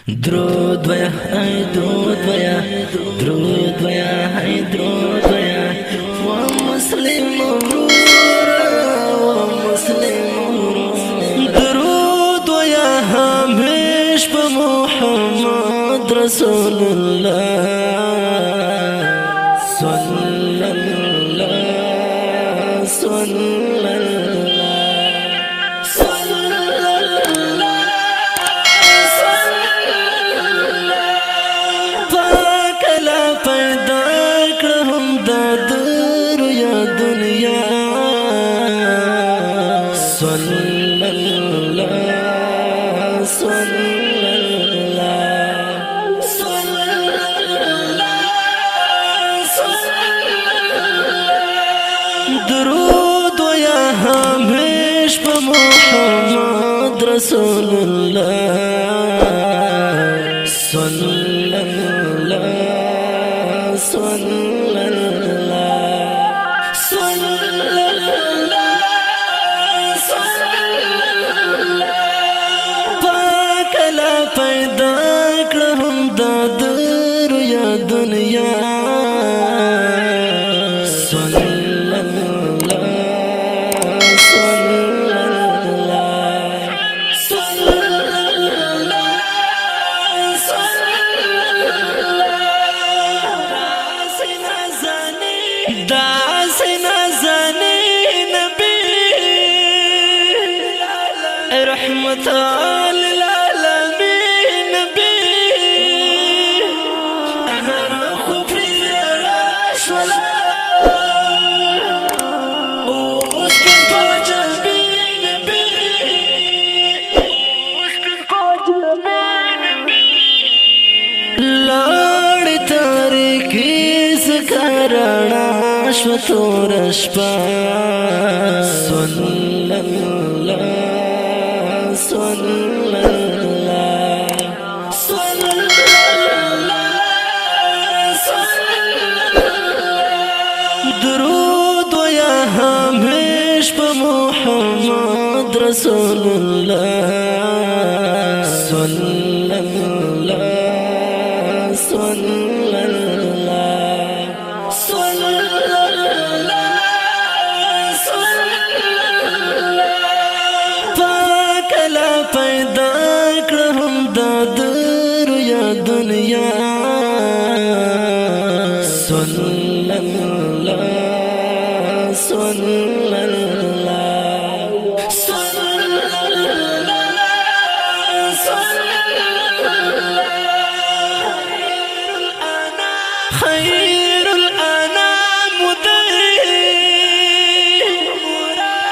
درود ویا ای درود ویا درود ویا ای درود ویا و مسلم و مسلم درود ویا همیش په محمد رسول الله صلی الله صلی درود ویا همیش په محمد رسول الله صلی الله صلی الله صلی الله صلی الله پاک لا پیدا کړم دا دنیا دنیا رحمة للعالمين نبي أنا خفري راش ولا واسكن قجبي نبي واسكن قجبي نبي لاري تاريكي سكرنا شوتور شپا صلى الله صلى الله صلى الله صلى الله درود ويا همیش په محمد رسول الله صلى الله صلى الله صلى الله پیدا کړم دا دنیا دنیا صلی الله صلی الله صلی الله صلی الله خیر الانام مدعی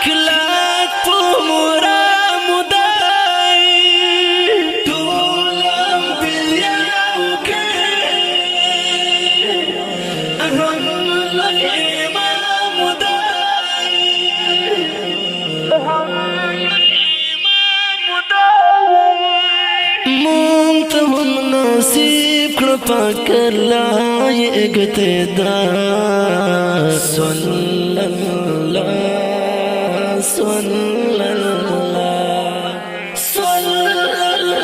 کلاک په نصیب کړ پاک الله اقتدا صلی الله صلی الله صلی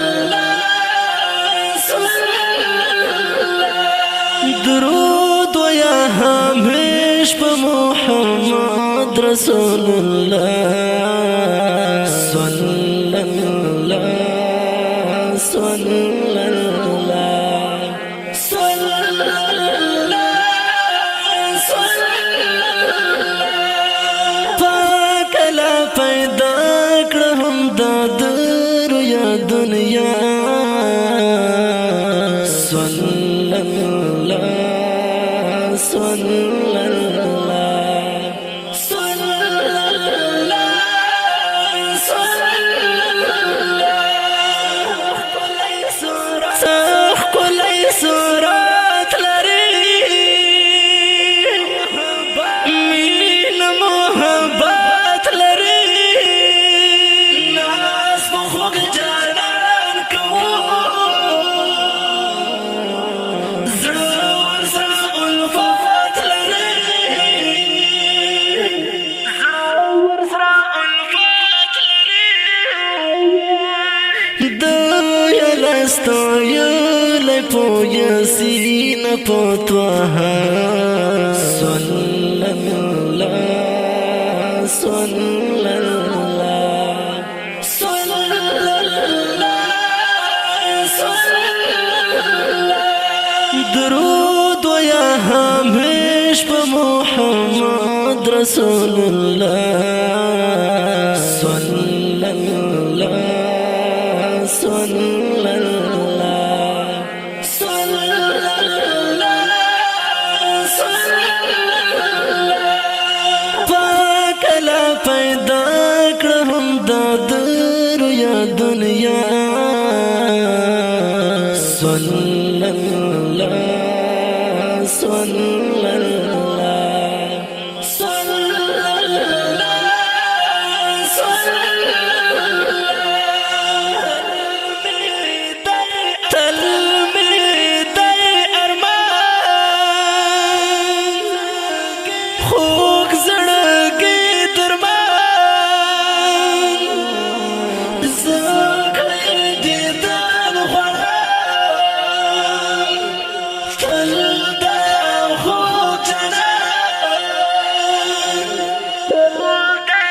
الله صلی الله درود ویا همیش په محمد رسول الله صلی الله صلی پیدا کړم دا دنیا دنیا صلی الله صلی الله صلی الله صلی الله کلی صورت لري مين محبت لري ناس مخوق جانان کو ویلی پو یاسین پو طه صلی اللہ صلی اللہ صلی اللہ درود ویا ہمیش پا محمد رسول اللہ صلی اللہ صلی اللہ صلی اللہ صلی اللہ پاک لا پیدا کرہم دادر یا دنیا صلی اللہ صلی اللہ صلی اللہ صلی اللہ تل میں در ارمان خوک زڑگی درمان زنگی دیدان خوڑان تل دا خوک جنان تل دا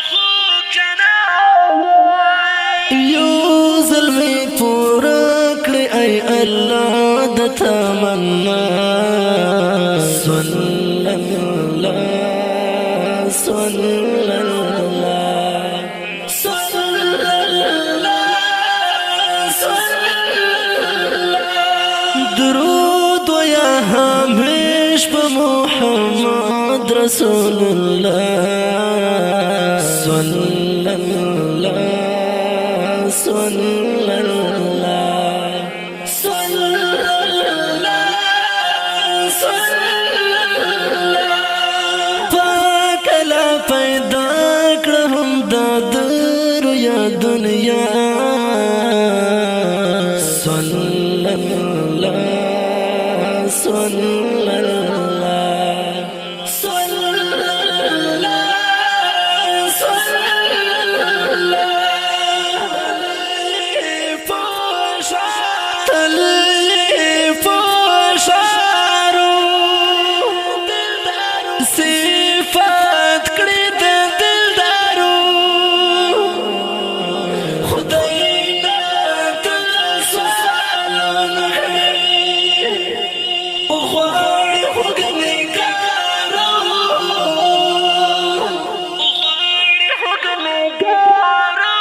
خوک جنان یو ظلمی پورا کڑی ای اللہ دا تمنا صلی اللہ صلی اللہ صلی اللہ صلی اللہ درود ویا ہمیش پا محمد رسول اللہ صلی اللہ صلی اللہ صلی اللہ صلی اللہ پاک لا پیدا کرہم دادر یا دنیا صلی اللہ صلی اللہ صلی اللہ صلی اللہ تل پوشارو صفات کڑی دلدارو خداینا تل سوالون اخواری حکمی کارو اخواری حکمی کارو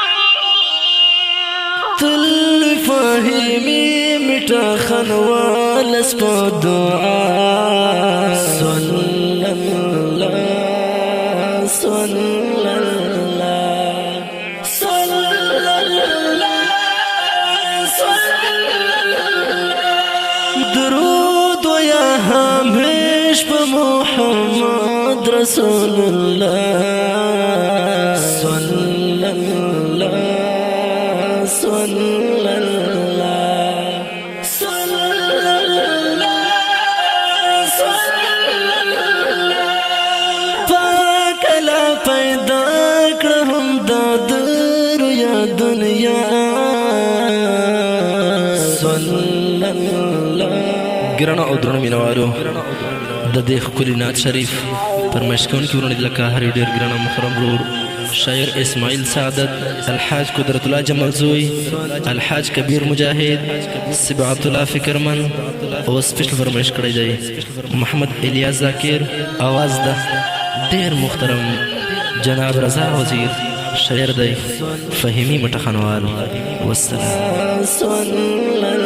تل فاہمی مٹا خنوال اسپا دعا صلی اللہ صلی اللہ صلی اللہ صلی اللہ درود ویا ہمیش پا محمد رسول اللہ صلی اللہ صلی اللہ صلی اللہ صلی اللہ پاک لا پیدا کرہم دادر یا دنیا صلی اللہ ګرانو او درنو مینوالو د دې ښکلي نعت شریف فرمایش کوونکي ورونه دي لکه هر یو ډېر ګران او محترم ورور شاعر اسماعیل سعادت الحاج قدرت الله جمال زوی الحاج کبیر مجاهد سبعت الله فکرمن او سپیشل فرمایش کړی دی محمد الیاس ذاکر آواز ده ډېر محترم جناب رضا وزیر شاعر دی فهیمی مټخانوال والسلام